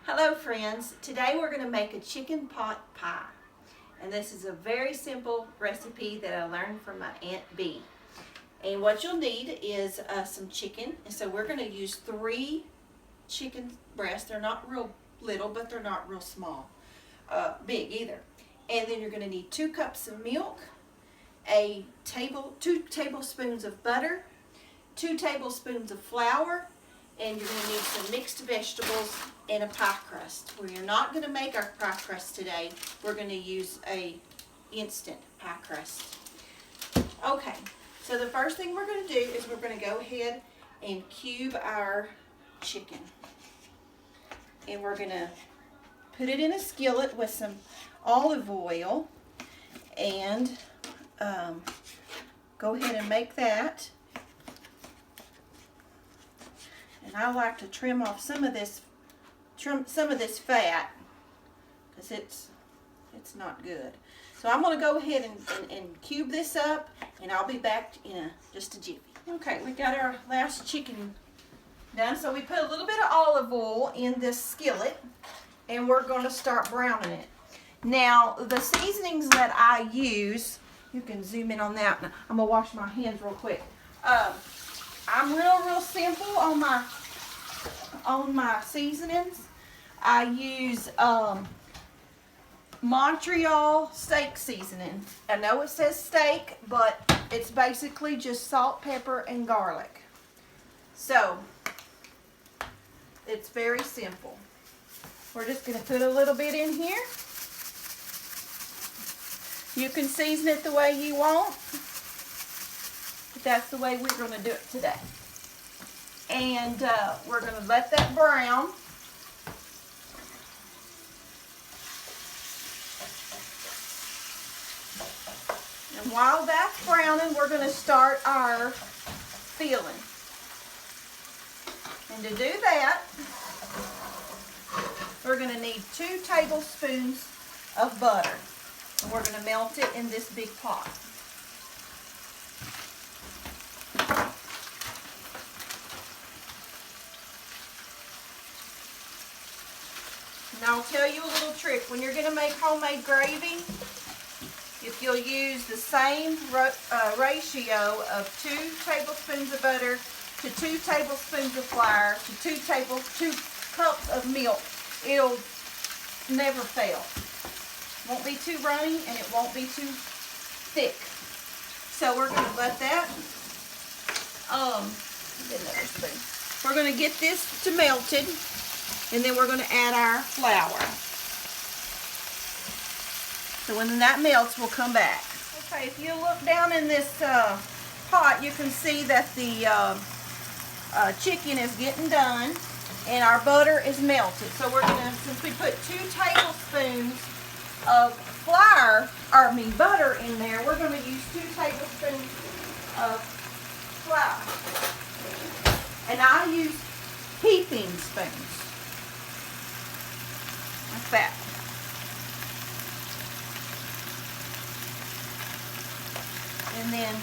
Hello friends, today we're going to make a chicken pot pie, and this is a very simple recipe that I learned from my Aunt Bee. And what you'll need is some chicken, and so we're going to use 3 chicken breasts. They're not real little, but they're not real small, big either. And then you're going to need 2 cups of milk, 2 tablespoons of butter, 2 tablespoons of flour, and you're going to need some mixed vegetables and a pie crust. We're not going to make our pie crust today. We're going to use a instant pie crust. Okay, so the first thing we're going to do is we're going to go ahead and cube our chicken. And we're going to put it in a skillet with some olive oil and go ahead and make that. And I like to trim off some of this fat because it's not good. So I'm going to go ahead and cube this up, and I'll be back in just a jiffy. Okay, we got our last chicken done. So we put a little bit of olive oil in this skillet, and we're going to start browning it. Now, the seasonings that I use, you can zoom in on that. I'm going to wash my hands real quick. I'm real simple on my seasonings. I use Montreal steak seasoning. I know it says steak, but it's basically just salt, pepper, and garlic. So it's very simple. We're just going to put a little bit in here. You can season it the way you want. That's the way we're going to do it today. And we're going to let that brown. And while that's browning, we're going to start our filling. And to do that, we're going to need 2 tablespoons of butter. And we're going to melt it in this big pot. And I'll tell you a little trick. When you're going to make homemade gravy, if you'll use the same ratio of 2 tablespoons of butter to 2 tablespoons of flour to 2 cups of milk, it'll never fail. It won't be too runny and it won't be too thick. So we're going to let that, we're going to get this to melted. And then we're going to add our flour. So when that melts, we'll come back. Okay, if you look down in this pot, you can see that the chicken is getting done and our butter is melted. So we're going to, since we put 2 tablespoons of butter in there, we're going to use 2 tablespoons of flour. And I use heaping spoons. Like that. And then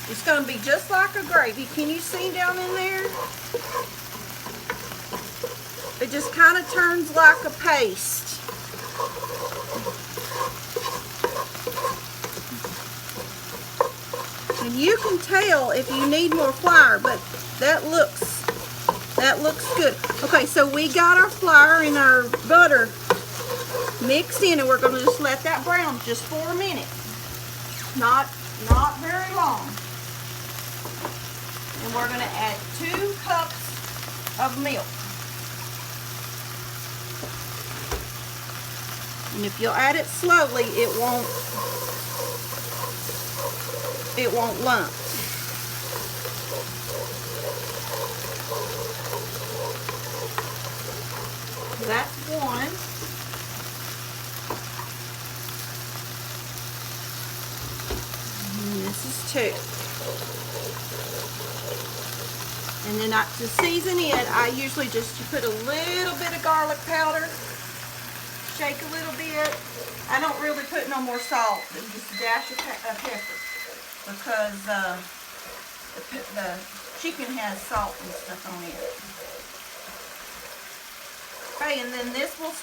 it's going to be just like a gravy. Can you see down in there? It just kind of turns like a paste. And you can tell if you need more flour, but that looks good. Okay, so we got our flour and our butter mixed in, and we're going to just let that brown just for a minute. Not very long. And we're going to add 2 cups of milk. And if you'll add it slowly, it won't lump. That's 1. And this is 2. And then to season it, I usually just put a little bit of garlic powder, shake a little bit. I don't really put no more salt, but just a dash of pepper, because the chicken has salt and stuff on it. Okay, and then this will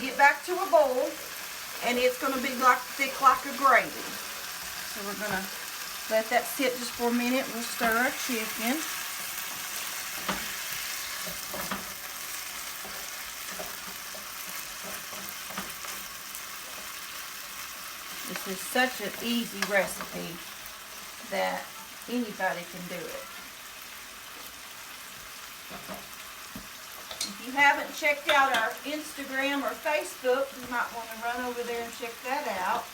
get back to a bowl, and it's going to be like thick like a gravy. So we're going to let that sit just for a minute. We'll stir our chicken. This is such an easy recipe that anybody can do it. If you haven't checked out our Instagram or Facebook, you might want to run over there and check that out.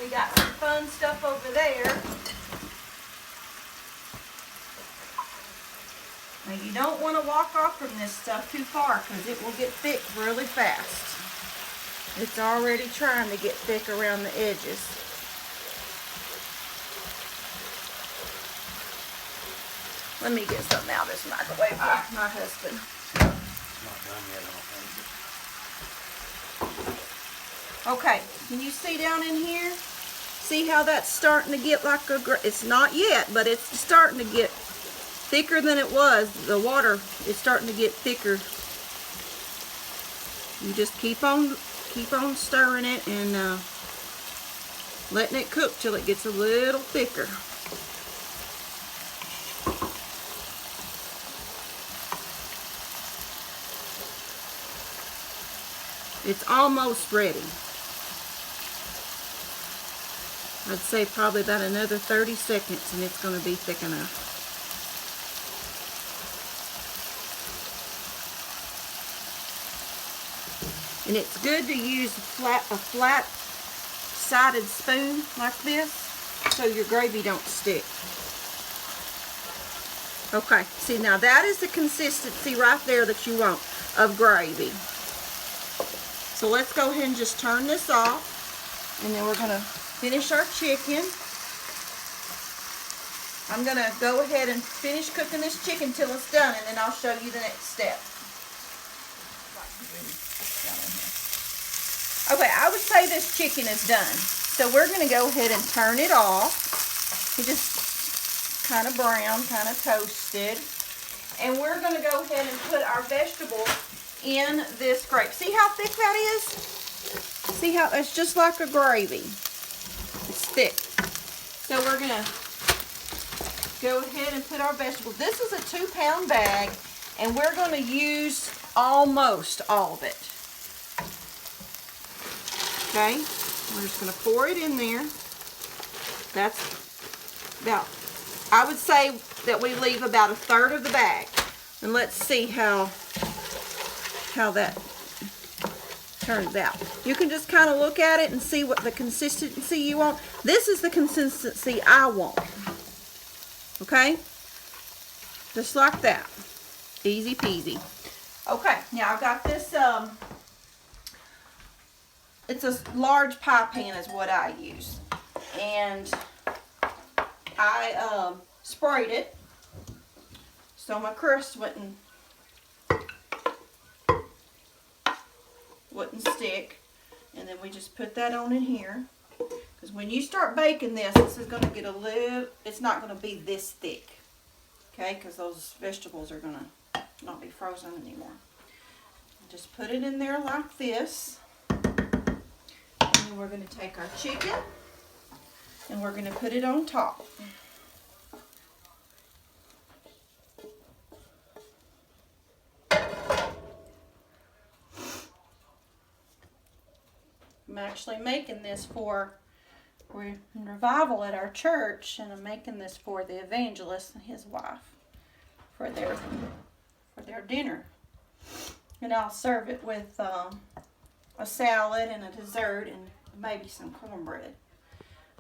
We got some fun stuff over there. Now you don't want to walk off from this stuff too far because it will get thick really fast. It's already trying to get thick around the edges. Let me get something out of this microwave for my husband. Not done yet, I don't think. Okay, can you see down in here? See how that's starting to get like a, it's not yet, but it's starting to get thicker than it was. The water is starting to get thicker. You just keep on stirring it and letting it cook till it gets a little thicker. It's almost ready. I'd say probably about another 30 seconds and it's going to be thick enough. And it's good to use a flat-sided spoon like this so your gravy don't stick. Okay, see now that is the consistency right there that you want of gravy. So let's go ahead and just turn this off, and then we're going to finish our chicken. I'm going to go ahead and finish cooking this chicken till it's done, and then I'll show you the next step. Okay, I would say this chicken is done. So we're going to go ahead and turn it off. It just kind of brown, kind of toasted. And we're going to go ahead and put our vegetables in this gravy. See how thick that is? See how it's just like a gravy. It's thick. So we're going to go ahead and put our vegetables. This is a 2-pound bag, and we're going to use almost all of it. Okay, we're just going to pour it in there. That's about, I would say that we leave about 1/3 of the bag. And let's see how that turns out. You can just kind of look at it and see what the consistency you want. This is the consistency I want. Okay, just like that. Easy peasy. Okay, now I've got this, it's a large pie pan is what I use. And I sprayed it so my crust wouldn't stick. And then we just put that on in here. Because when you start baking this is going to get a little, it's not going to be this thick. Okay, because those vegetables are going to not be frozen anymore. Just put it in there like this. And we're going to take our chicken and we're going to put it on top. I'm actually making this for, we're in revival at our church, and I'm making this for the evangelist and his wife for their dinner. And I'll serve it with a salad and a dessert and maybe some cornbread.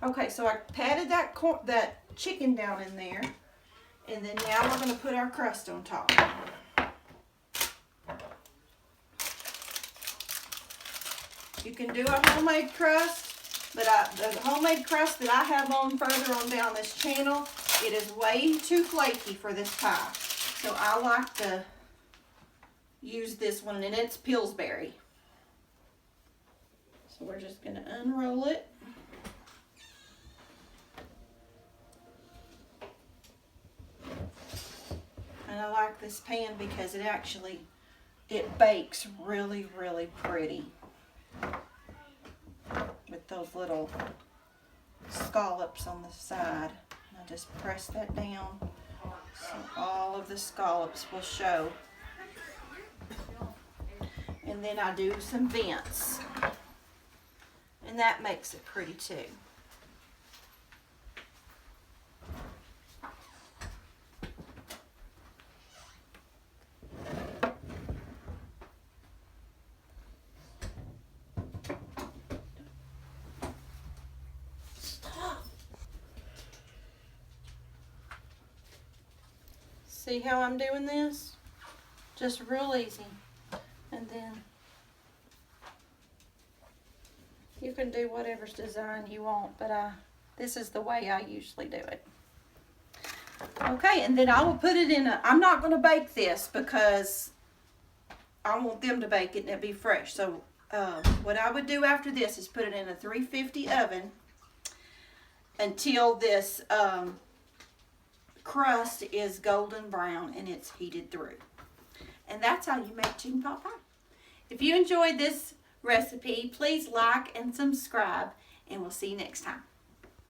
Okay, so I patted that chicken down in there, and then now we're going to put our crust on top. You can do a homemade crust, but the homemade crust that I have on further on down this channel, it is way too flaky for this pie. So I like to use this one, and it's Pillsbury. So we're just going to unroll it. And I like this pan because it actually it bakes really, really pretty with those little scallops on the side. I just press that down so all of the scallops will show. And then I do some vents, and that makes it pretty too. See how I'm doing this? Just real easy. And then you can do whatever's design you want, but this is the way I usually do it. Okay, and then I will put it in I'm not going to bake this because I want them to bake it and it'll be fresh. So what I would do after this is put it in a 350 oven until this crust is golden brown and it's heated through. And that's how you make chicken pot pie. If you enjoyed this recipe, please like and subscribe, and we'll see you next time.